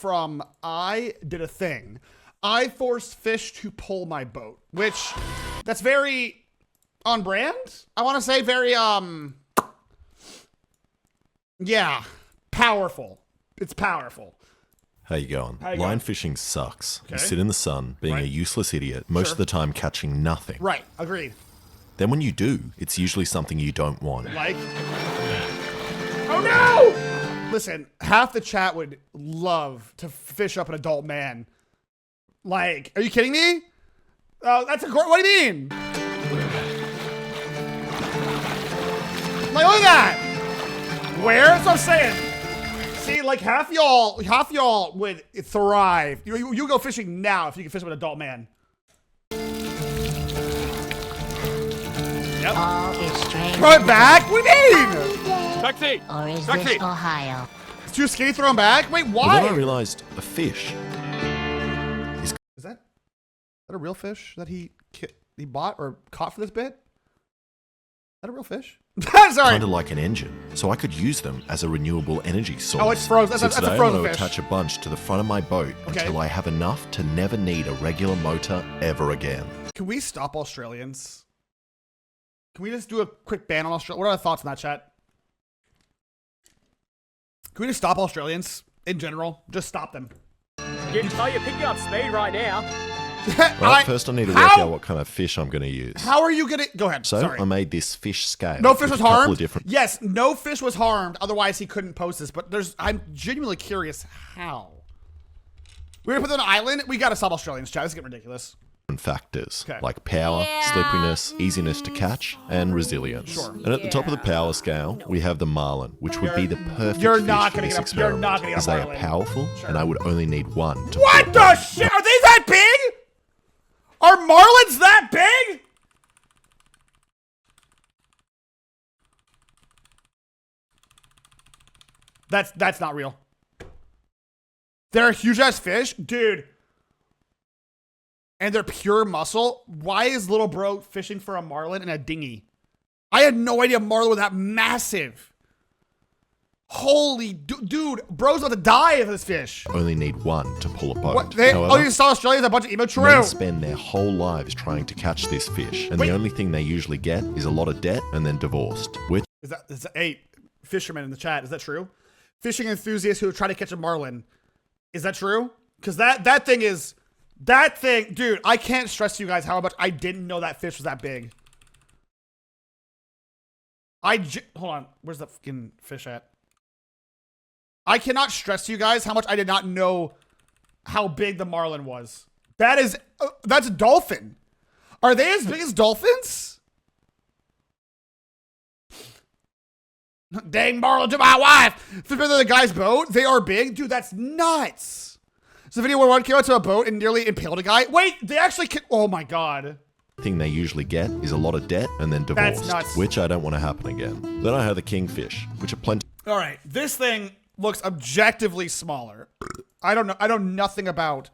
from I did a thing. I forced fish to pull my boat, which that's very on brand. I want to say very, yeah, powerful. It's powerful. How you going? Line fishing sucks. Okay. You sit in the sun, being a useless idiot, most of the time catching nothing. Right, agreed. Then when you do, it's usually something you don't want. Like? Oh no! Listen, half the chat would love to fish up an adult man. Like, are you kidding me? That's a what do you mean? Like, look at that! Where? That's what I'm saying. See, like half y'all would thrive. You go fishing now if you can fish with an adult man. Yep. Throw it back? What do you mean? Taxi! Or is Taxi! this Ohio? It's too skinny, throw him back? Wait, why? Well, then I realized a fish. Is that a real fish that he bought or caught for this bit? Is that a real fish? Sorry. Kind of like an engine, so I could use them as a renewable energy source. Oh, it's frozen. So That's a today frozen I'm going fish. to attach a bunch to the front of my boat until I have enough to never need a regular motor ever again. Can we stop Australians? Can we just do a quick ban on Australia? What are the thoughts in that chat? Can we just stop Australians in general? Just stop them. You're picking up speed right now. Right, first I need to work out what kind of fish I'm going to use. How are you gonna go ahead? So Sorry. I made this fish scale. No fish was harmed. Different Yes, no fish was harmed. Otherwise, he couldn't post this. But I'm genuinely curious how. We're gonna put it on an island. We gotta stop Australians, chat. This is getting ridiculous. factors like power, slipperiness, easiness to catch, and resilience. Sure. And at the top of the power scale, we have the marlin, which would be the perfect You're fish not for gonna this get a- experiment, you're not gonna get a as they are marlin. powerful, and I would only need one to What the shit? Are they that big? Are marlins that big? That's not real. They're a huge ass fish, dude. And they're pure muscle. Why is little bro fishing for a marlin in a dinghy? I had no idea marlin were that massive. Holy dude, bro's about to die of this fish. only need one to pull a boat. What? You saw Australia's a bunch of emo true. Men spend their whole lives trying to catch this fish, and the only thing they usually get is a lot of debt and then divorced. Which Is that hey, fishermen in the chat, is that true? Fishing enthusiasts who try to catch a marlin. Is that true? Because that thing, dude, I can't stress to you guys how much I didn't know that fish was that big. Hold on, where's the fucking fish at? I cannot stress to you guys how much I did not know how big the marlin was. That's a dolphin. Are they as big as dolphins? Dang marlin to my wife. If they're the guy's boat, they are big. Dude, that's nuts. It's a video where one came out to a boat and nearly impaled a guy. Wait, they actually oh my God. thing they usually get is a lot of debt and then divorced. That's nuts. Which I don't want to happen again. Then I have the kingfish, which are plenty. All right, this thing looks objectively smaller. I know nothing about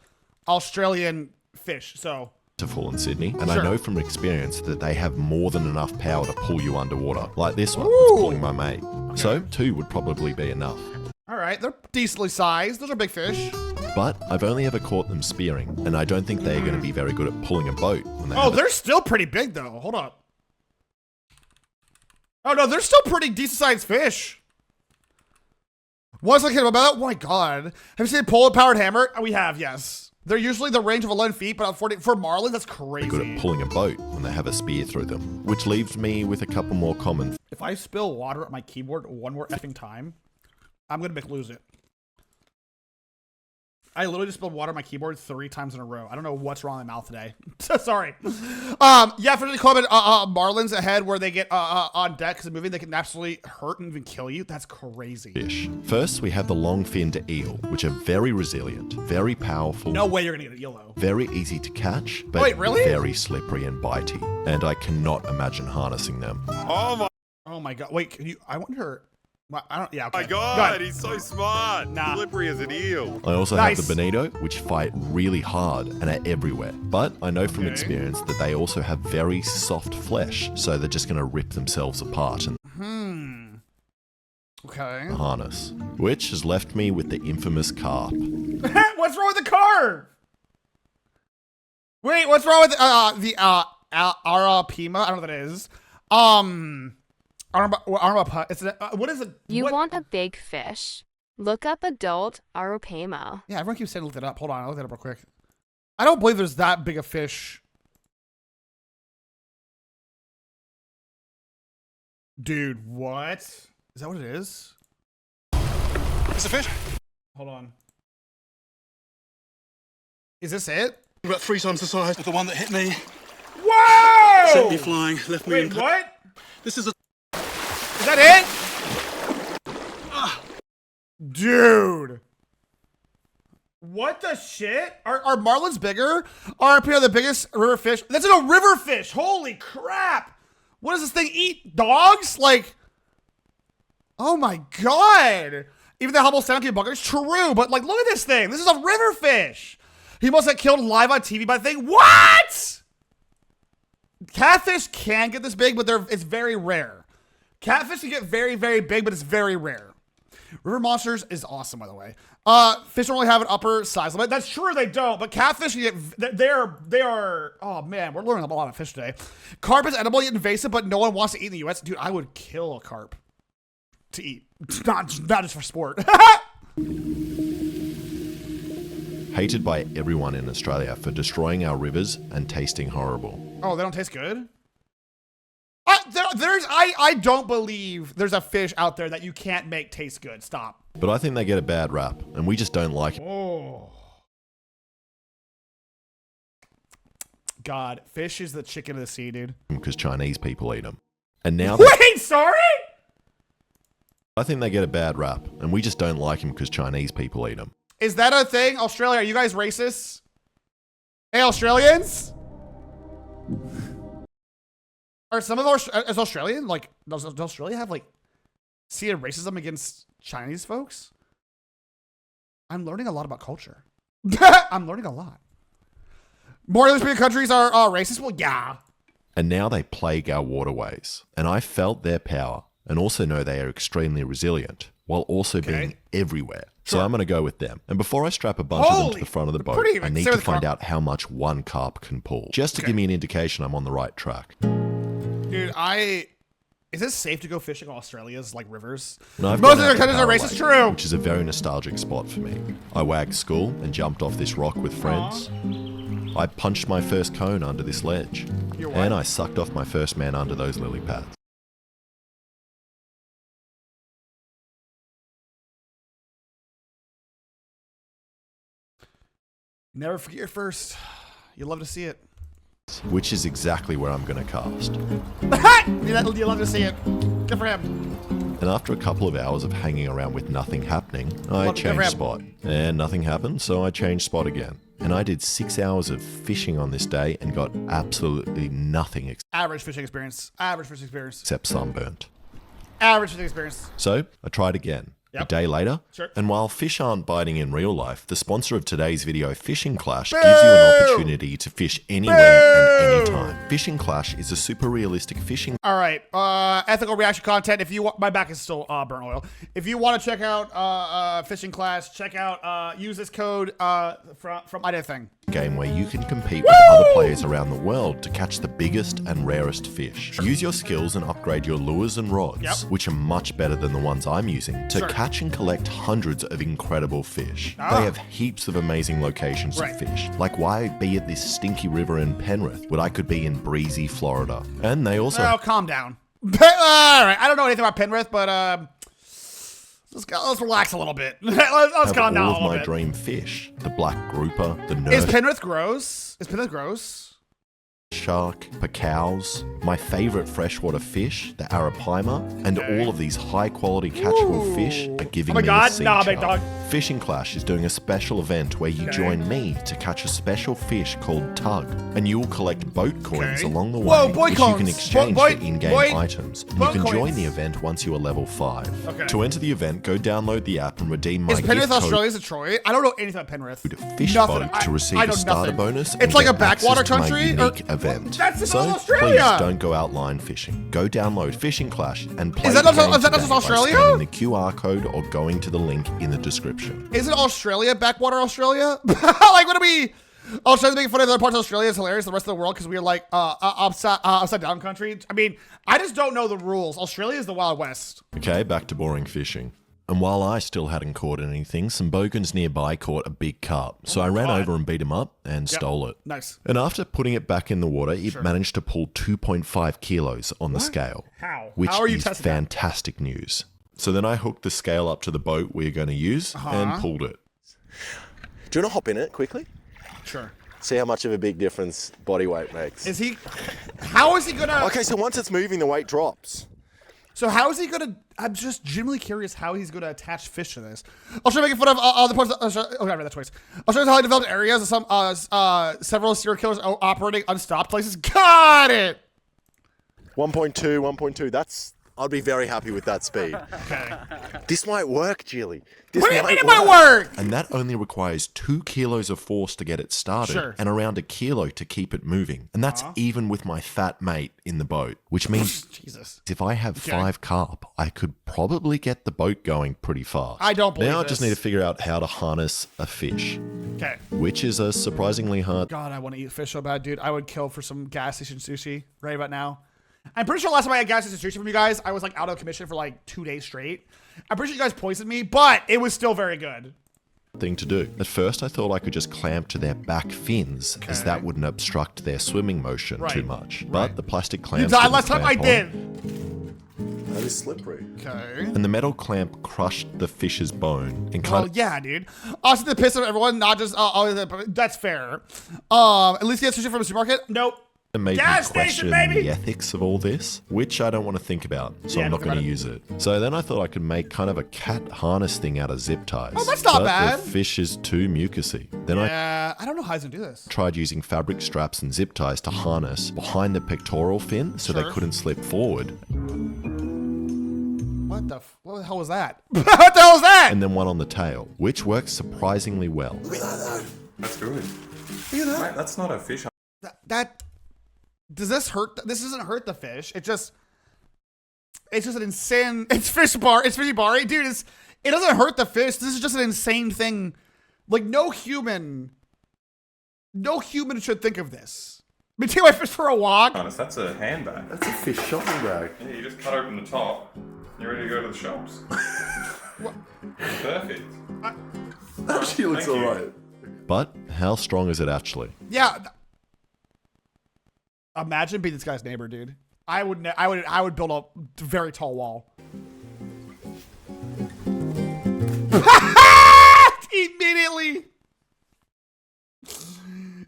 Australian fish, so. Full in Sydney, and Sure. I know from experience that they have more than enough power to pull you underwater, like this one Ooh. that's pulling my mate. So 2 would probably be enough. All right, they're decently sized. Those are big fish. But I've only ever caught them spearing, and I don't think they're going to be very good at pulling a boat. When they Oh, have they're still pretty big though. Hold up. Oh no, they're still pretty decent sized fish. Once I came about, oh my God. Have you seen a pole powered hammer? Oh, we have, yes. They're usually the range of 11 feet, but for marlin, that's crazy. good at pulling a boat when they have a spear through them, which leaves me with a couple more common. If I spill water at my keyboard one more effing time, I'm gonna lose it. I literally just spilled water on my keyboard 3 times in a row. I don't know what's wrong in my mouth today. Sorry. Yeah, for the comment, marlins ahead where they get on deck because of moving, they can absolutely hurt and even kill you. That's crazy. Fish. First, we have the long-finned eel, which are very resilient, very powerful. No way you're gonna get an eel though. Very easy to catch, but Wait, really? very slippery and bitey. And I cannot imagine harnessing them. Oh my God. Wait, can you? I wonder. Well, I don't. Yeah. Okay. my Go God, ahead. he's so smart. Nah. Slippery as an eel. I also Nice. have the bonito, which fight really hard and are everywhere. But I know from experience that they also have very soft flesh, so they're just going to rip themselves apart in Okay. the harness. Which has left me with the infamous carp. What's wrong with the car? Wait, what's wrong with the Arapima? I don't know what that is. It's what is it? You what? want a big fish? Look up adult Arapima. Yeah, everyone keeps saying look it up. Hold on, I'll look it up real quick. I don't believe there's that big a fish. Dude, what? Is that what it is? It's a fish. Hold on. Is this it? About 3 times the size of the one that hit me. Whoa! Sent me flying, left me Wait, in. what? This is a. Is that it? Dude. What the shit? Are marlins bigger? Are the biggest river fish? That's a river fish. Holy crap. What does this thing eat? Dogs? Like, oh my God. Even the Hubble 17 bucket is true, but like, look at this thing. This is a river fish. He must have killed live on TV by the thing. What? Catfish can get this big, but it's very rare. Catfish can get very, very big, but it's very rare. River monsters is awesome, by the way. Fish don't really have an upper size limit. That's true, they don't. But catfish, they are. Oh man, we're learning a lot of fish today. Carp is edible yet invasive, but no one wants to eat in the U.S. Dude, I would kill a carp to eat, not just for sport. Hated by everyone in Australia for destroying our rivers and tasting horrible. Oh, they don't taste good? I don't believe there's a fish out there that you can't make taste good. Stop. But I think they get a bad rap, and we just don't like it. Oh. God, fish is the chicken of the sea, dude. Because Chinese people eat them. And now Wait, sorry? I think they get a bad rap, and we just don't like them because Chinese people eat them. Is that a thing? Australia, are you guys racist? Hey, Australians? Are some of our, is Australian, like, does Australia have, like, see a racism against Chinese folks? I'm learning a lot about culture. I'm learning a lot. More English-speaking countries are racist? Well, yeah. And now they plague our waterways. And I felt their power, and also know they are extremely resilient, while also being everywhere. So I'm going to go with them. And before I strap a bunch of them to the front of the boat, I need to find out how much one carp can pull. Just to give me an indication I'm on the right track. Dude, is it safe to go fishing in Australia's, like, rivers? Most of their countries are racist, true. Which is a very nostalgic spot for me. I wagged school and jumped off this rock with friends. I punched my first cone under this ledge. And I sucked off my first man under those lily pads. Never forget your first. You love to see it. Which is exactly where I'm going to cast. You love to see it. Good for him. And after a couple of hours of hanging around with nothing happening, I changed spot. And nothing happened, so I changed spot again. And I did 6 hours of fishing on this day and got absolutely nothing Average fishing experience. Average fishing experience. except sunburnt. Average fishing experience. So I tried again. A day later, and while fish aren't biting in real life, the sponsor of today's video, Fishing Clash, gives you an opportunity to fish anywhere and anytime. Fishing Clash is a super realistic fishing. All right, ethical reaction content. If you want, my back is still burnt oil. If you want to check out Fishing Clash, check out use this code from I Did a Thing. Game where you can compete with other players around the world to catch the biggest and rarest fish. Use your skills and upgrade your lures and rods, which are much better than the ones I'm using, to catch and collect hundreds of incredible fish. They have heaps of amazing locations to fish, like why be at this stinky river in Penrith when I could be in breezy Florida. And they also... Oh, calm down. All right, I don't know anything about Penrith, but let's relax a little bit. let's calm down a little bit. All of my dream fish. The black grouper, the nurse... Is Penrith gross? Is Penrith gross? Shark, pacows, my favorite freshwater fish, the Arapaima, and all of these high-quality catchable fish are giving me the sea chart. Fishing Clash is doing a special event where you join me to catch a special fish called Tug, and you will collect boat coins along the way, which you can exchange for in-game items. And you can join the event once you are level 5. To enter the event, go download the app and redeem my gift code. Is Penrith Australia's Detroit? I don't know anything about Penrith. Fish boat to receive a starter bonus. It's like a backwater country? event. That's in so Australia. please don't go out line fishing. Go download Fishing Clash and play Is that the not- game is that not today just Australia? by scanning the QR code or going to the link in the description. Isn't Australia backwater Australia? Like, what are we? Australia's making fun of other parts of Australia. It's hilarious. The rest of the world because we're like upside down country. I mean, I just don't know the rules. Australia is the Wild West. Okay, back to boring fishing. And while I still hadn't caught anything, some bogans nearby caught a big carp. So I ran over and beat him up and stole it. Nice. And after putting it back in the water, it managed to pull 2.5 kilos on the scale. How? Which How are you is testing that? fantastic news. So then I hooked the scale up to the boat we're going to use and pulled it. Do you want to hop in it quickly? Sure. See how much of a big difference body weight makes. Is he? How is he gonna? Okay, so once it's moving, the weight drops. So how is he gonna? I'm just genuinely curious how he's gonna attach fish to this. Australia making fun of the parts. Okay, I read that twice. Australia's highly developed areas. Some several serial killers operating unstopped places. Got it. 1.2. I'd be very happy with that speed. Okay. This might work, Jilly. This What do you mean it might work? And that only requires 2 kilos of force to get it started and around a kilo to keep it moving. And that's even with my fat mate in the boat, which means Jesus. if I have 5 carp, I could probably get the boat going pretty fast. I don't believe Now I this. just need to figure out how to harness a fish, Okay. which is a surprisingly hard. God, I want to eat fish so bad, dude. I would kill for some gas station sushi right about now. I'm pretty sure last time I had gas station sushi from you guys, I was like out of commission for like 2 days straight. I'm pretty sure you guys poisoned me, but it was still very good. thing to do. At first, I thought I could just clamp to their back fins, as that wouldn't obstruct their swimming motion too much. But the plastic You clamps died didn't last time I clamp on, did. That is slippery. Okay. and the metal clamp crushed the fish's bone and Well, cut yeah, dude. Also, the piss of everyone, not just. That's fair. At least get sushi from a supermarket. Nope. and made me Gas station, question baby! the ethics of all this, which I don't want to think about, so Yeah, I'm not don't going to think use it. So then I thought I could make kind of a cat harness thing out of zip ties. Oh, that's not but bad. the fish is too mucusy. Then I Yeah, I don't know how he's gonna do this. tried using fabric straps and zip ties to harness behind the pectoral fin so they Sure. couldn't slip forward, What the hell was that? What the hell was that? and then one on the tail, which works surprisingly well. That's good. Mate, that's not a fish. That does this hurt? This doesn't hurt the fish. It's just an insane. It's fish bar. It's fishy bar, dude. It doesn't hurt the fish. This is just an insane thing. Like no human should think of this. Let me take my fish for a walk. Honest, that's a handbag. That's a fish shopping bag. Yeah, you just cut open the top. You're ready to go to the shops. Perfect. Actually looks Thank you. alright. But how strong is it actually? Yeah. Imagine being this guy's neighbor, dude. I would build a very tall wall. Immediately.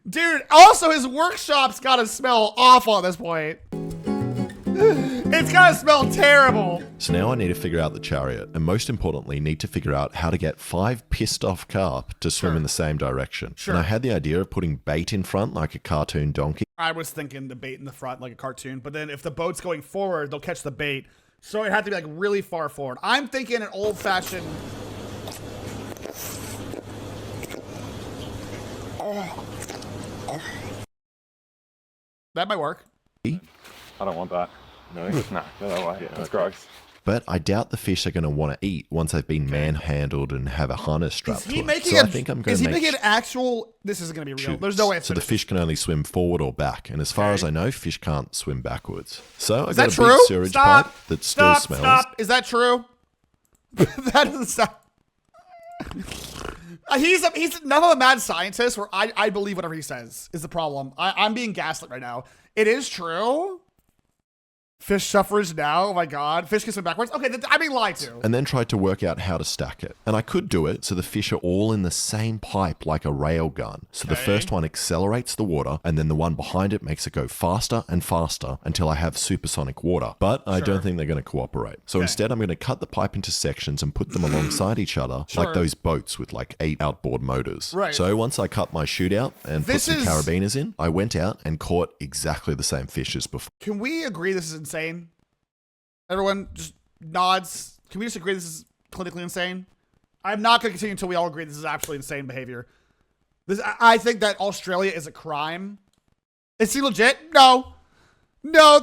Dude, also his workshop's gotta smell awful at this point. It's gotta smell terrible. So now I need to figure out the chariot, and most importantly, need to figure out how to get 5 pissed off carp to swim in the same direction. Sure. And I had the idea of putting bait in front like a cartoon donkey. I was thinking the bait in the front like a cartoon, but then if the boat's going forward, they'll catch the bait. So it had to be like really far forward. I'm thinking an old-fashioned. That might work. I don't want that. No? Nah, go that way. That's gross. But I doubt the fish are going to want to eat once they've been manhandled and have a harness strapped Is to he them. making So I think I'm going is to he make making actual? This isn't going to be real. chutes. There's no way it's So the finished. fish can only swim forward or back, and as far as I know, fish can't swim backwards. So I Is got that a big true? sewage Stop. pipe that still Stop. smells. Stop. Is that true? That doesn't stop. He's enough of a mad scientist where I believe whatever he says is the problem. I'm being gaslit right now. It is true. Fish suffers now. Oh my god. Fish can swim backwards. Okay, I'm being lied to. And then tried to work out how to stack it. And I could do it so the fish are all in the same pipe like a rail gun. So the first one accelerates the water, and then the one behind it makes it go faster and faster until I have supersonic water. But I don't think they're going to cooperate. So instead, I'm going to cut the pipe into sections and put them alongside each other like those boats with like 8 outboard motors. Right. So once I cut my shootout and put This some is- carabiners in, I went out and caught exactly the same fish as before. Can we agree this is insane? Everyone just nods. Can we just agree this is clinically insane? I'm not going to continue until we all agree this is absolutely insane behavior. I think that Australia is a crime. Is he legit? No. No,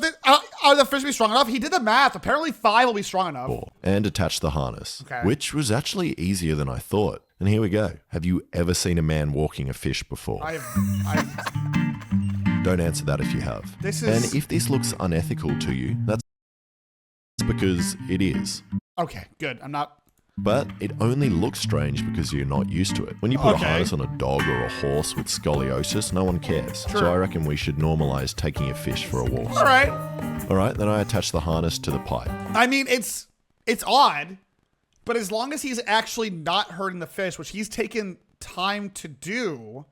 are the fish be strong enough? He did the math. Apparently 5 will be strong enough. And attach the harness, Okay. which was actually easier than I thought. And here we go. Have you ever seen a man walking a fish before? Don't answer that if you have. And if this looks unethical to you, that's because it is. Okay, good. I'm not... But it only looks strange because you're not used to it. When you put a harness on a dog or a horse with scoliosis, no one cares. Sure. So I reckon we should normalize taking a fish for a walk. All right. All right, then I attach the harness to the pipe. I mean, it's odd, but as long as he's actually not hurting the fish, which he's taken time to do,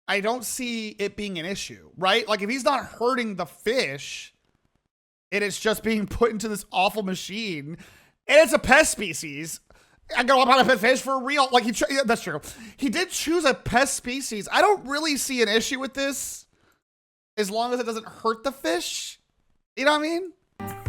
I don't see it being an issue, right? Like if he's not hurting the fish and it's just being put into this awful machine and it's a pest species, I go about a pet fish for real. Like that's true. He did choose a pest species. I don't really see an issue with this as long as it doesn't hurt the fish. You know what I mean?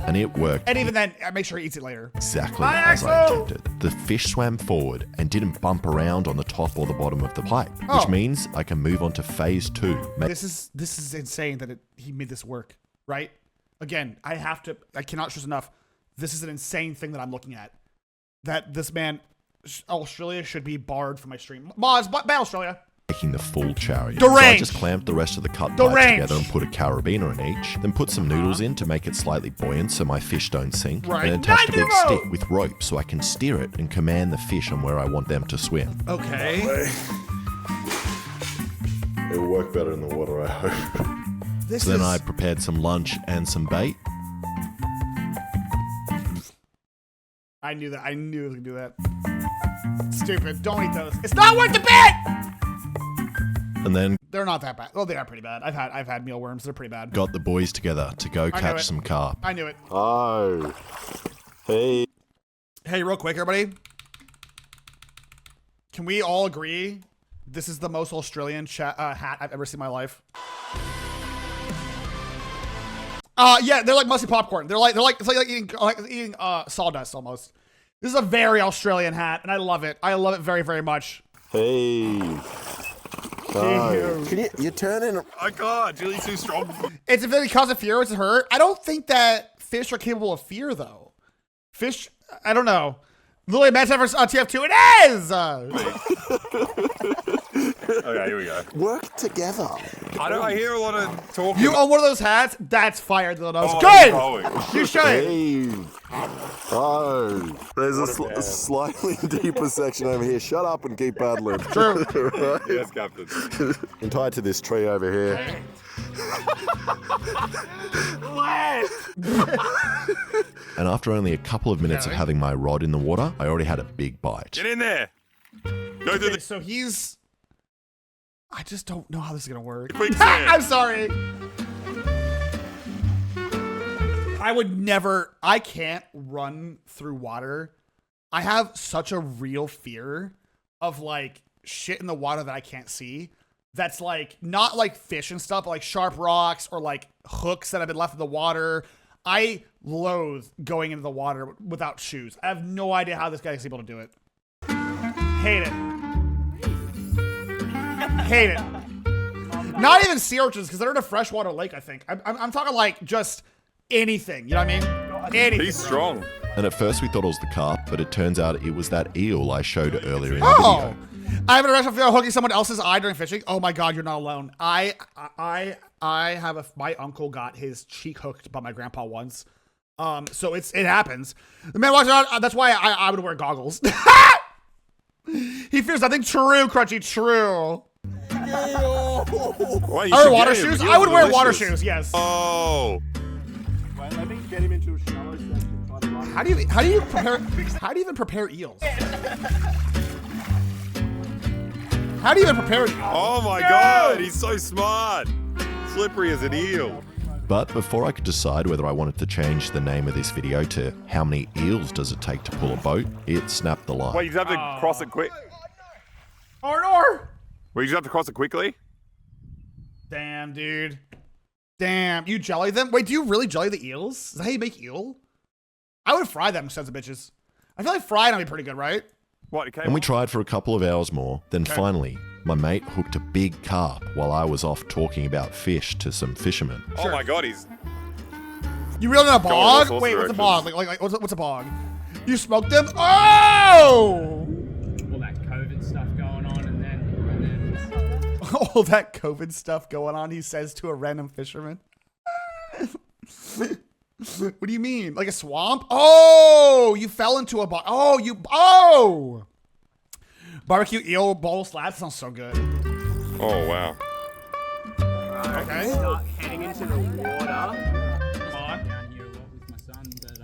And it worked. And even then, I make sure he eats it later. Exactly as I intended. The fish swam forward and didn't bump around on the top or the bottom of the pipe, which means I can move on to phase 2. This is insane that he made this work, right? Again, I cannot stress enough. This is an insane thing that I'm looking at. That this man, Australia should be barred from my stream. Mods, ban Australia. Making the full chariot. The So I range. just clamped the rest of the cut pipe together and put a carabiner in each. Then put some noodles in to make it slightly buoyant so my fish don't sink. Right. And attached a big stick with rope so I can steer it and command the fish on where I want them to swim. Okay. It'll work better in the water, I hope. So then I prepared some lunch and some bait. I knew that. I knew it was gonna do that. Stupid. Don't eat those. It's not worth the bit! And then They're not that bad. Well, they are pretty bad. I've had mealworms. They're pretty bad. got the boys together to go knew catch it. some carp. I knew it. Oh. Hey. Hey, real quick, everybody. Can we all agree this is the most Australian hat I've ever seen in my life? Yeah, they're like musty popcorn. It's like eating sawdust almost. This is a very Australian hat, and I love it. I love it very, very much. Hey. Can you turn in? I can't. Julie's too strong. It's if it causes fear, it's hurt. I don't think that fish are capable of fear, though. Fish, I don't know. Lily, match ever TF2. It is. Okay, here we go. Work together. I hear a lot of talking. You own one of those hats? That's fire, Dylan. Oh, Good. oh, You should. Hey. Oh. There's a slightly deeper section over here. Shut up and keep paddling. True. Yes, Captain. And tied to this tree over here. And after only a couple of minutes of having my rod in the water, I already had a big bite. Get in there. Go through the So he's... I just don't know how this is going to work. quicksand. I'm sorry. I would never... I can't run through water. I have such a real fear of, like, shit in the water that I can't see. That's, like, not like fish and stuff, but, like, sharp rocks or, like, hooks that have been left in the water. I loathe going into the water without shoes. I have no idea how this guy is able to do it. Hate it. Hate it. Not even sea urchins, because they're in a freshwater lake, I think. I'm talking like just anything. You know what I mean? Anything. He's strong. And at first we thought it was the carp, but it turns out it was that eel I showed earlier in the Oh, video. I have an irrational fear of hooking someone else's eye during fishing. Oh my God, you're not alone. I have my uncle got his cheek hooked by my grandpa once. So it happens. The man walks around. That's why I would wear goggles. He fears nothing. True, Crunchy. True. Why, you I wear should water get him. shoes. Eels I would are wear water delicious. shoes. Yes. Oh. How do you prepare? How do you even prepare eels? How do you even prepare? Oh my God. He's so smart. Slippery as an eel. But before I could decide whether I wanted to change the name of this video to how many eels does it take to pull a boat, it snapped the line. Wait, you just have to cross it quick. Or. Wait, you just have to cross it quickly? Damn, dude. Damn, you jelly them? Wait, do you really jelly the eels? Is that how you make eel? I would fry them, sons of bitches. I feel like fried would be pretty good, right? What? Okay. And we tried for a couple of hours more, then finally, my mate hooked a big carp while I was off talking about fish to some fishermen. Oh my god, he's... You reeled in a Going in all bog? sorts Wait, of what's a bog? directions. Like what's a bog? You smoked them? Oh! All that COVID stuff going on, and then All that COVID stuff going on, he says to a random fisherman. What do you mean? Like a swamp? Oh, you fell into a bog. Oh! Barbecue eel bowl slab sounds so good. Oh, wow. Okay. start heading into the water. Down here a lot with my son, but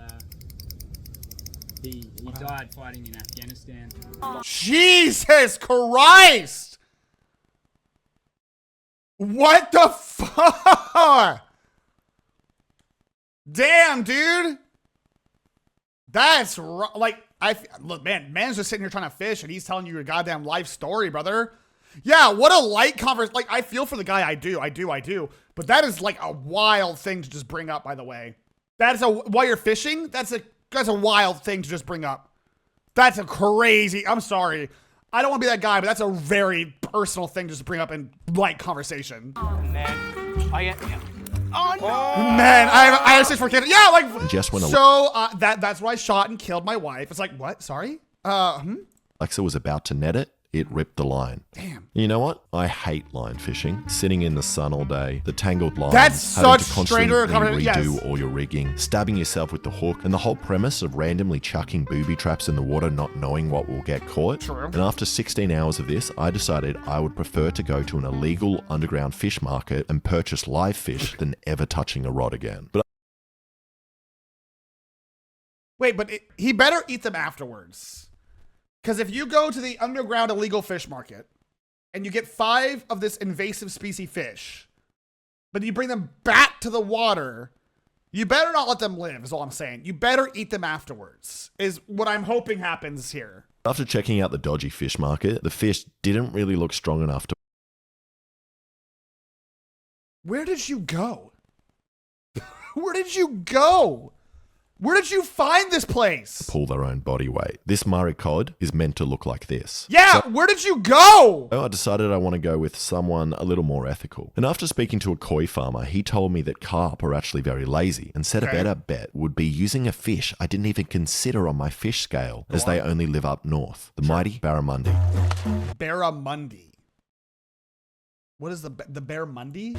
he died fighting in Afghanistan. Jesus Christ! What the fuck? Damn, dude. That's like, look, man's just sitting here trying to fish and he's telling you your goddamn life story, brother. Yeah, what a light conversation. Like, I feel for the guy. I do. But that is like a wild thing to just bring up, by the way. While you're fishing, that's a wild thing to just bring up. That's a crazy, I'm sorry. I don't want to be that guy, but that's a very personal thing just to bring up in light conversation. And then oh no! Man, I have 6 for kids. Yeah, like, Just when that's why I shot and killed my wife. It's like, what? Sorry? Alexa was about to net it, it ripped the line. Damn. You know what? I hate line fishing. Sitting in the sun all day, the tangled lines, That's having such to constantly stranger redo yes. all your rigging, stabbing yourself with the hook, and the whole premise of randomly chucking booby traps in the water not knowing what will get caught. True. And after 16 hours of this, I decided I would prefer to go to an illegal underground fish market and purchase live fish than ever touching a rod again. But Wait, but he better eat them afterwards. Because if you go to the underground illegal fish market and you get 5 of this invasive species fish, but you bring them back to the water, you better not let them live, is all I'm saying. You better eat them afterwards, is what I'm hoping happens here. after checking out the dodgy fish market, the fish didn't really look strong enough to... Where did you go? Where did you go? Where did you find this place? pull their own body weight. This Murray cod is meant to look like this. Yeah, where did you go? So I decided I want to go with someone a little more ethical. And after speaking to a koi farmer, he told me that carp are actually very lazy and said a better bet would be using a fish I didn't even consider on my fish scale, as they only live up north. The mighty barramundi. Barramundi. What is the barramundi?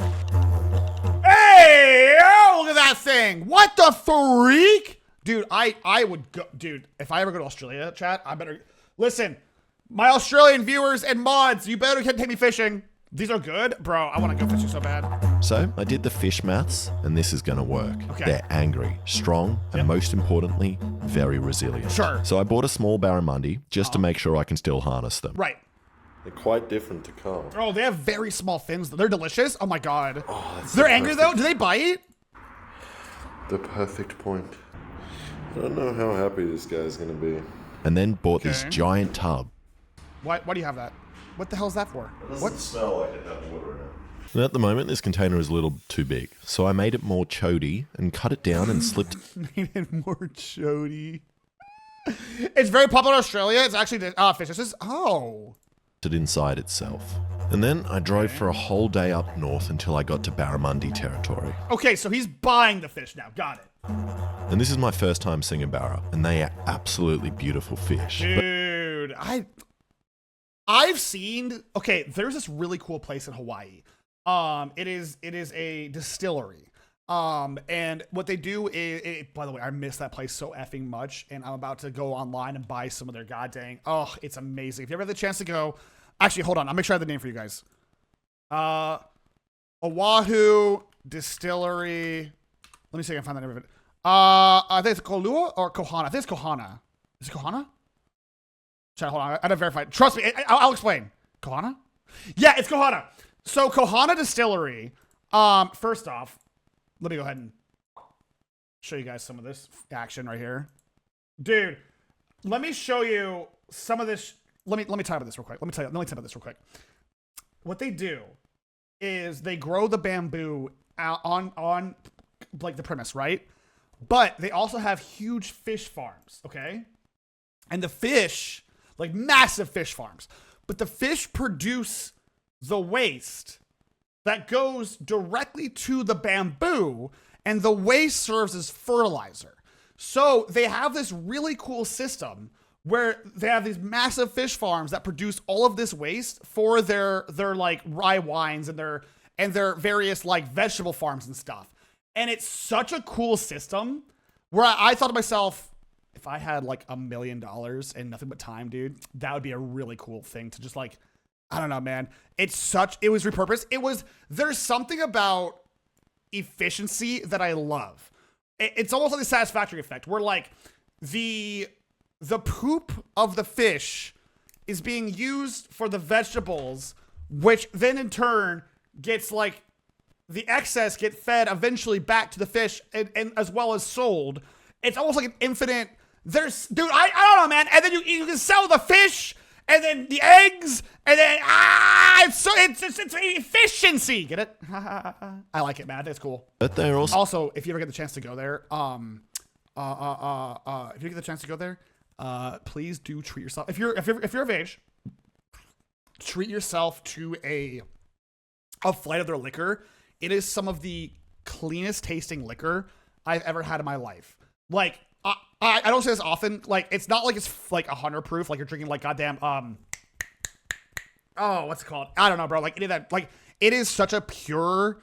Hey, oh, look at that thing. What the freak? Dude, I would go, dude, if I ever go to Australia, chat, I better, listen, my Australian viewers and mods, you better take me fishing. These are good. Bro, I want to go fishing so bad. So I did the fish maths, and this is going to work. Okay. They're angry, strong, and most importantly, very resilient. Sure. So I bought a small barramundi just to make sure I can still harness them. Right. They're quite different to carp. Oh, they have very small fins. They're delicious. Oh my God. They're angry though. Do they bite? The perfect point. I don't know how happy this guy's gonna be. And then bought this Okay. giant tub. Why do you have that? What the hell is that for? What? Smell like it has water in it. And at the moment, this container is a little too big. So I made it more chody and cut it down and slipped Made it more chody. It's very popular in Australia. It's actually fish. This is, oh. it inside itself. And then I drove for a whole day up north until I got to barramundi territory. Okay, so he's buying the fish now. Got it. And this is my first time seeing a barra, and they are absolutely beautiful fish. But Dude, I've seen, okay, there's this really cool place in Hawaii. It is a distillery. And what they do is, by the way, I miss that place so effing much, and I'm about to go online and buy some of their goddamn, oh, it's amazing. If you ever have the chance to go, actually, hold on, I'll make sure I have the name for you guys. Oahu Distillery. Let me see if I can find the name of it. I think it's Kolua or Kohana. I think it's Kohana. Is it Kohana? Chat, hold on. I gotta verify. Trust me, I'll explain. Kohana? Yeah, it's Kohana. So Kohana Distillery. First off, let me go ahead and show you guys some of this action right here, dude. Let me show you some of this. Let me talk about this real quick. Let me talk about this real quick. What they do is they grow the bamboo out on like the premise, right? But they also have huge fish farms, okay? And the fish, like massive fish farms, but the fish produce the waste that goes directly to the bamboo, and the waste serves as fertilizer. So they have this really cool system where they have these massive fish farms that produce all of this waste for their like rye wines and their various like vegetable farms and stuff. And it's such a cool system where I thought to myself, if I had like $1 million and nothing but time, dude, that would be a really cool thing to just like, I don't know, man. It was repurposed. There's something about efficiency that I love. It's almost like the satisfactory effect where like the poop of the fish is being used for the vegetables, which then in turn gets like the excess get fed eventually back to the fish and as well as sold. It's almost like an infinite, dude, I don't know, man. And then you can sell the fish and then the eggs, and then it's efficiency. Get it? I like it, man. I think it's cool. But they're also, if you ever get the chance to go there, please do treat yourself. If you're of age, treat yourself to a flight of their liquor. It is some of the cleanest tasting liquor I've ever had in my life. Like, I don't say this often. Like, it's not like it's like 100 proof. Like you're drinking like goddamn what's it called? I don't know, bro. Like any of that. Like it is such a pure,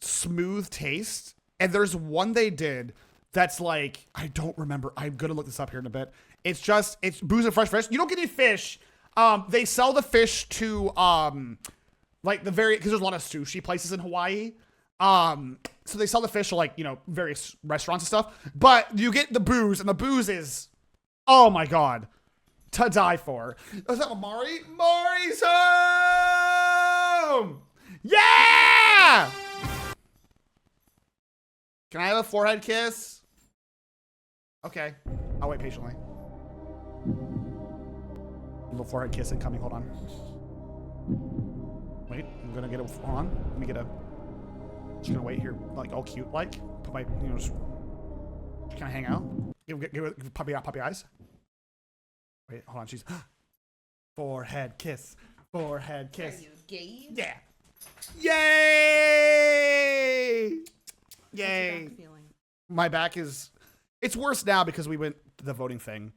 smooth taste. And there's one they did that's like, I don't remember. I'm gonna look this up here in a bit. It's booze and fresh fish. You don't get any fish. They sell the fish to like because there's a lot of sushi places in Hawaii. So they sell the fish to like, you know, various restaurants and stuff, but you get the booze, and the booze is, oh my God, to die for. Was that Mari? Mari's home! Yeah! Can I have a forehead kiss? Okay, I'll wait patiently. A little forehead kiss incoming, hold on. Wait, I'm gonna get a, hold on, let me get a, just gonna wait here, like all cute, like put my, you know, just kind of hang out, give puppy eyes. Wait, hold on, she's forehead kiss, forehead kiss. Are you gay? Yeah. Yay! Yay! My back is, it's worse now because we went to the voting thing,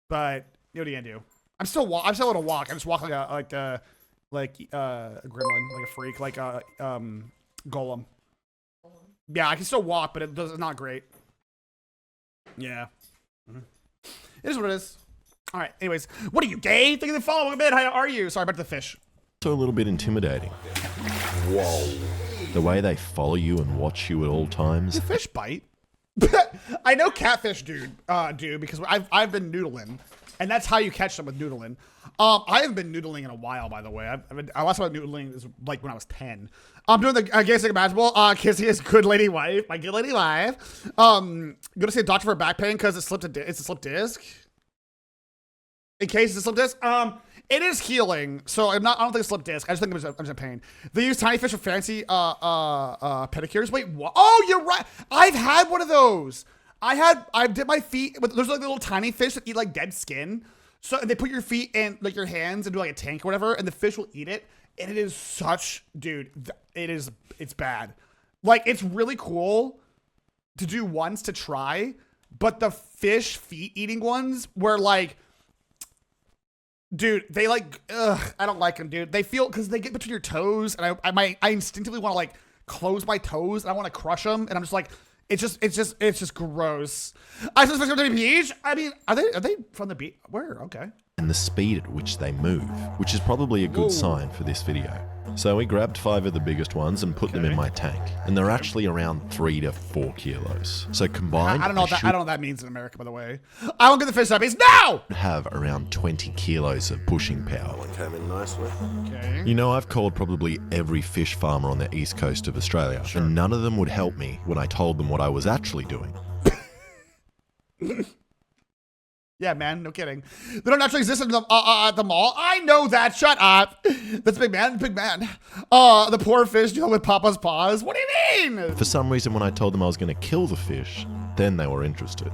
but what are you gonna do? I'm still able to walk. I just walk like a gremlin, like a freak, like a golem. Yeah, I can still walk, but it's not great. Yeah. It is what it is. All right. Anyways, what are you, gay? Think of the following bit. How are you? Sorry about the fish. Also a little bit intimidating. Whoa. The way they follow you and watch you at all times. The fish bite. I know catfish do because I've been noodling, and that's how you catch them with noodling. I haven't been noodling in a while, by the way. I last time noodling is like when I was 10. I'm doing the gay stick imaginable. Kissing his good lady wife, my good lady wife. Gonna see a doctor for back pain because it's a slipped disc. In case it's a slipped disc. It is healing, so I don't think it's slipped disc. I just think I'm just in pain. They use tiny fish for fancy pedicures. Wait, what? Oh, you're right. I've had one of those. I've dipped my feet. There's like little tiny fish that eat like dead skin. So they put your feet in like your hands and do like a tank or whatever, and the fish will eat it. And it is such, dude, it's bad. Like, it's really cool to do once to try, but the fish feet eating ones were like, dude, they like, I don't like them, dude. They feel, because they get between your toes, and I instinctively want to like close my toes, and I want to crush them, and I'm just like, it's just gross. I just from the beach. I mean, are they from the beach? Where? Okay. And the speed at which they move, which is probably a good sign for this video. So we grabbed 5 of the biggest ones and put them in my tank, and they're actually around 3 to 4 kilos. So combined, I don't know what that means in America, by the way. I won't get the fish uppies now. Have around 20 kilos of pushing power. One came in nicely. Okay. You know, I've called probably every fish farmer on the east coast of Australia, and none of them would help me when I told them what I was actually doing. Yeah, man, no kidding. They don't actually exist at the mall. I know that. Shut up. That's big man. The poor fish dealing with Papa's paws. What do you mean? For some reason, when I told them I was going to kill the fish, then they were interested.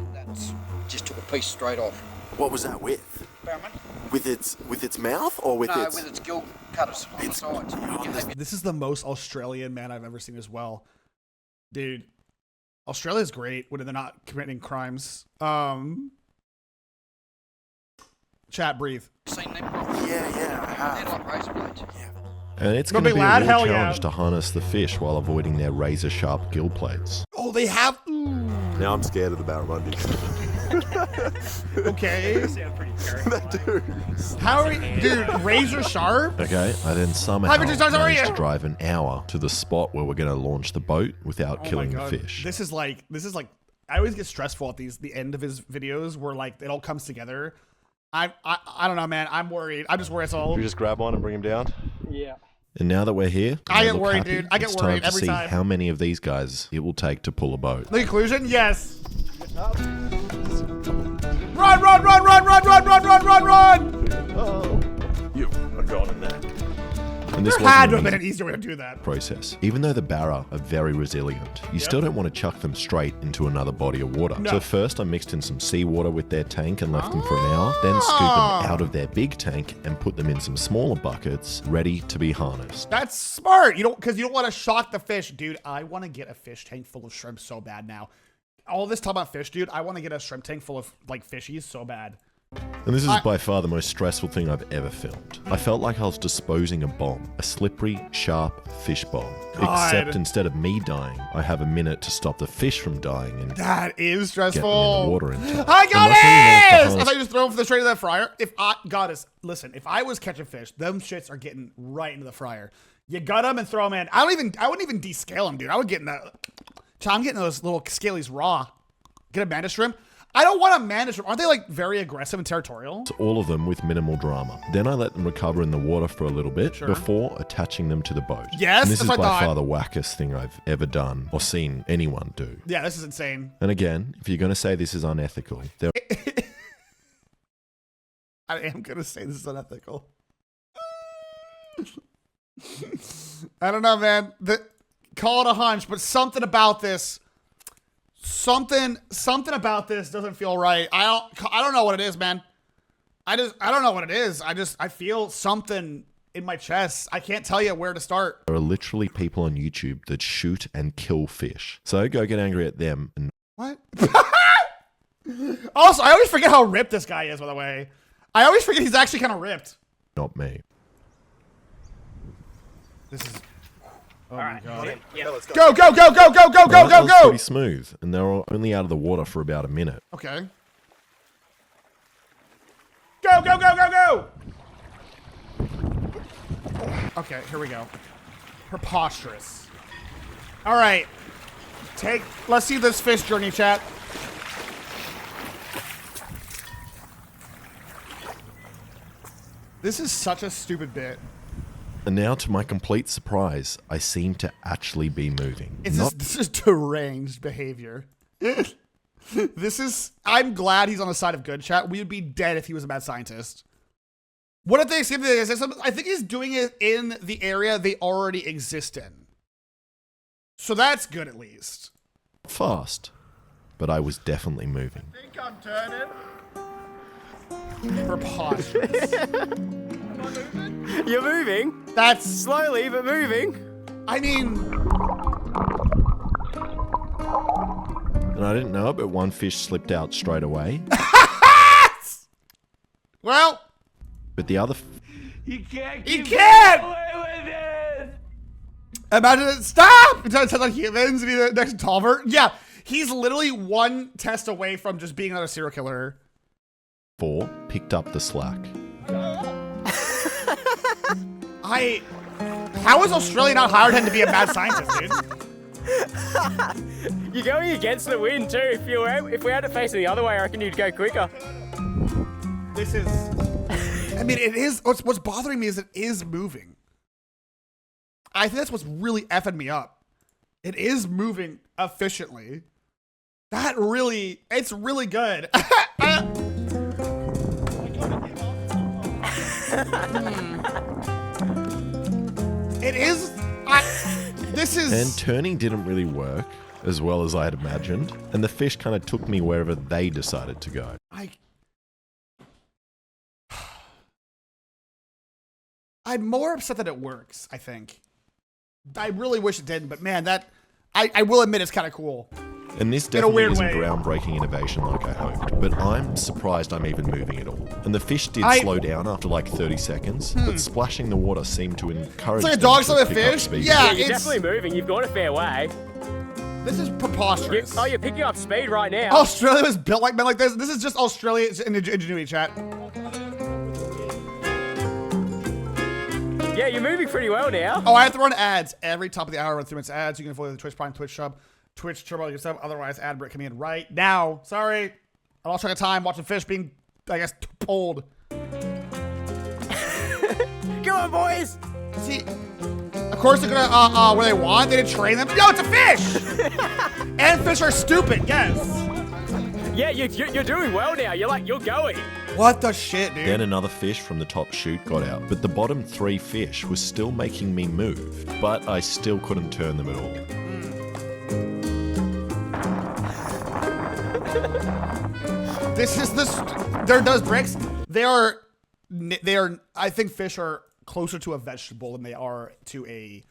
Just took a piece straight off. What was that with? Barramundi. With its mouth or with No, its? with its gill cutters on the sides. This is the most Australian man I've ever seen as well. Dude, Australia's great when they're not committing crimes. Chat, breathe. Seen them? Yeah, I have. They're like razor blades. Yeah. And it's No going to big be a lad? real Hell challenge yeah. to harness the fish while avoiding their razor-sharp gill plates. Oh, they have. Now I'm scared of the barramundi. Okay. Sound pretty terrifying. How are you, dude? Razor sharp? Okay, I then somehow Hi, Mr. Stars, how are managed you? to drive an hour to the spot where we're going to launch the boat without killing the fish. This is like. I always get stressful at the end of his videos where like it all comes together. I don't know, man. I'm worried. I'm just worried. It's all. Should we just grab one and bring him down? Yeah. And now that we're here, I get look worried, happy, dude. I get it's worried time to every see time. how many of these guys it will take to pull a boat. The conclusion? Yes. Run, run, run, run, run, run, run, run, run, run! You are gone in there. And this There had to have wasn't been an an easier way to do that. process. Even though the barra are very resilient, you still don't want to chuck them straight into another body of water. No. So first I mixed in some seawater with their tank and left them for an hour, then scoop them out of their big tank and put them in some smaller buckets ready to be harnessed. That's smart. Because you don't want to shock the fish, dude. I want to get a fish tank full of shrimp so bad now. All this talk about fish, dude. I want to get a shrimp tank full of like fishies so bad. And this is by far the most stressful thing I've ever filmed. I felt like I was disposing a bomb, a slippery, sharp fish bomb. God. Except instead of me dying, I have a minute to stop the fish from dying and That is get them in the stressful. water in time. I And got luckily we managed to it! I harness thought you just throw them straight into the fryer. Listen, if I was catching fish, them shits are getting right into the fryer. You gut them and throw them in. I wouldn't even descale them, dude. I would get in that. I'm getting those little scalies raw. Get a mantis shrimp. I don't want a mantis shrimp. Aren't they like very aggressive and territorial? all of them with minimal drama. Then I let them recover in the water for a little bit before attaching them to the boat. Yes, and this that's is what I by thought. far the wackest thing I've ever done or seen anyone do. Yeah, this is insane. And again, if you're going to say this is unethical, there I am gonna say this is unethical. I don't know, man. Call it a hunch, but something about this doesn't feel right. I don't know what it is, man. I don't know what it is. I feel something in my chest. I can't tell you where to start. are literally people on YouTube that shoot and kill fish. So go get angry at them and What? Also, I always forget how ripped this guy is, by the way. I always forget he's actually kind of ripped. not me. This is... Oh All right. my god. Yeah. Go, go, go, go, go, go, go, That go, was go! pretty smooth, and they were only out of the water for about a minute. Okay. Go, go, go, go, go! Okay, here we go. Preposterous. All right. Let's see this fish journey, chat. This is such a stupid bit. And now, to my complete surprise, I seem to actually be moving. This is deranged behavior. I'm glad he's on the side of good, chat. We would be dead if he was a mad scientist. What if they say I think he's doing it in the area they already exist in. So that's good at least. fast, but I was definitely moving. I think I'm turning. Preposterous. You're moving? That's Slowly, but moving. I mean, And I didn't know it, but one fish slipped out straight away. well, But the other... he can't. Imagine it. Stop! You're trying to test on humans to be the next Tolbert? Yeah, he's literally one test away from just being another serial killer. 4 picked up the slack. How is Australia not hired him to be a mad scientist, dude? You're going against the wind too. If we had it facing the other way, I reckon you'd go quicker. This is... I mean, it is... What's bothering me is it is moving. I think that's what's really effing me up. It is moving efficiently. It's really good. It is... This is... And turning didn't really work as well as I had imagined, and the fish kind of took me wherever they decided to go. I'm more upset that it works, I think. I really wish it didn't, but man, I will admit it's kind of cool. And this definitely isn't groundbreaking innovation like I hoped, but I'm surprised I'm even moving at all. And the fish did slow down after like 30 seconds, but splashing the water seemed to encourage it's like a them dog to slamming a pick up fish? speed. Yeah, You're definitely moving. You've gone a fair way. This is preposterous. You're picking up speed right now. Australia was built like men like this. This is just Australia ingenuity, chat. Yeah, you're moving pretty well now. Oh, I have to run ads every top of the hour. Run 3 minutes ads. You can avoid the Twitch Prime, Twitch sub, Twitch Turbo yourself. Otherwise, ad break coming in right now. Sorry, I lost track of time watching fish being, I guess, pulled. Come on, boys. See, of course they're gonna what they want. They didn't train them. No, it's a fish. And fish are stupid. Yes. Yeah, you're doing well now. You're going. What the shit, dude? Then another fish from the top chute got out, but the bottom 3 fish were still making me move, but I still couldn't turn them at all. This is they're those bricks. They are. I think fish are closer to a vegetable than they are to a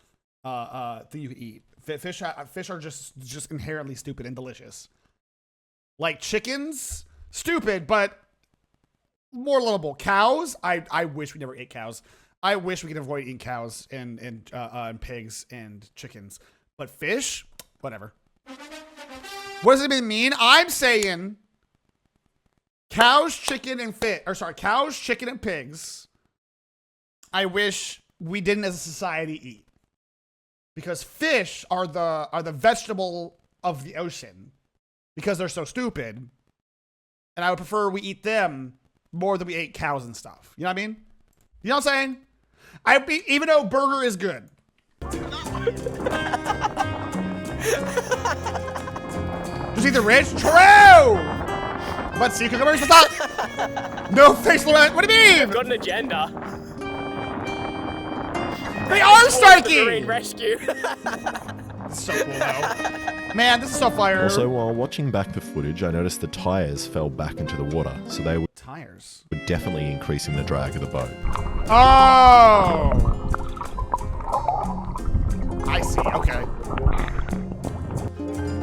thing you can eat. Fish are just inherently stupid and delicious. Like chickens, stupid but more lovable. Cows, I wish we never ate cows. I wish we could avoid eating cows and pigs and chickens. But fish, whatever. What does it even mean? I'm saying cows, chicken, and cows, chicken, and pigs. I wish we didn't as a society eat. Because fish are the vegetable of the ocean. Because they're so stupid. And I would prefer we eat them more than we ate cows and stuff. You know what I mean? You know what I'm saying? Even though burger is good. Just eat the rich? True! But see cucumbers? What's up? No facial. What do you mean? You've got an agenda. They are striking! Marine rescue. So cool though. Man, this is so fire. Also, while watching back the footage, I noticed the tires fell back into the water, so they were definitely increasing the drag of the boat. Oh! I see, okay.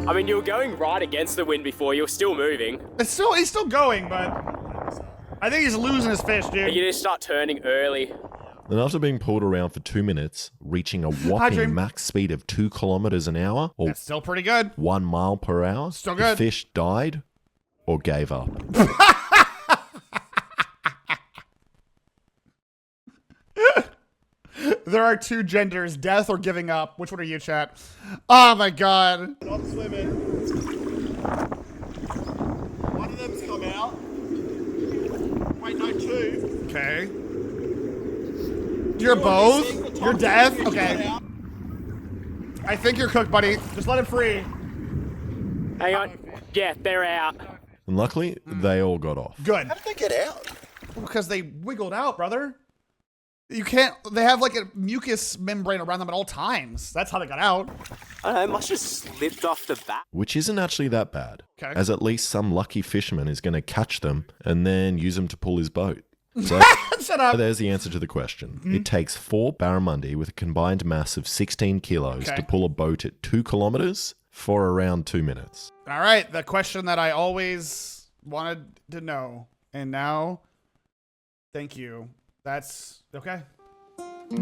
I mean, you were going right against the wind before. You're still moving. He's still going, but I think he's losing his fish, dude. You need to start turning early. And after being pulled around for 2 minutes, reaching a whopping max speed of 2 kilometers an hour, or that's still pretty good. 1 mile per hour, still good. The fish died or gave up. There are 2 genders, death or giving up. Which one are you, chat? Oh my god. Not swimming. One of them's come out. Wait, no, 2. Okay. You're both? You're deaf? Okay. I think you're cooked, buddy. Just let it free. Hang on. Yeah, they're out. And luckily, they all got off. Good. How did they get out? Because they wiggled out, brother. You can't, they have like a mucus membrane around them at all times. That's how they got out. I don't know, it must have slipped off the back. Which isn't actually that bad. Okay. As at least some lucky fisherman is going to catch them and then use them to pull his boat. So Shut up. there's the answer to the question. It takes 4 barramundi with a combined mass of 16 kilos to pull a boat at 2 kilometers for around 2 minutes. All right, the question that I always wanted to know. And now, thank you. That's okay.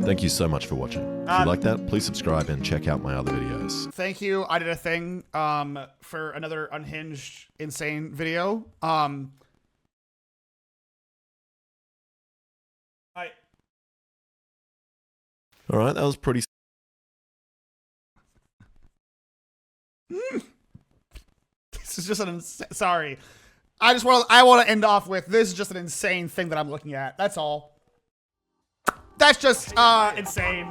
Thank you so much for watching. If you like that, please subscribe and check out my other videos. Thank you. I did a thing for another unhinged, insane video. All right, that was pretty... This is just an sorry. I want to end off with this is just an insane thing that I'm looking at. That's all. That's just insane.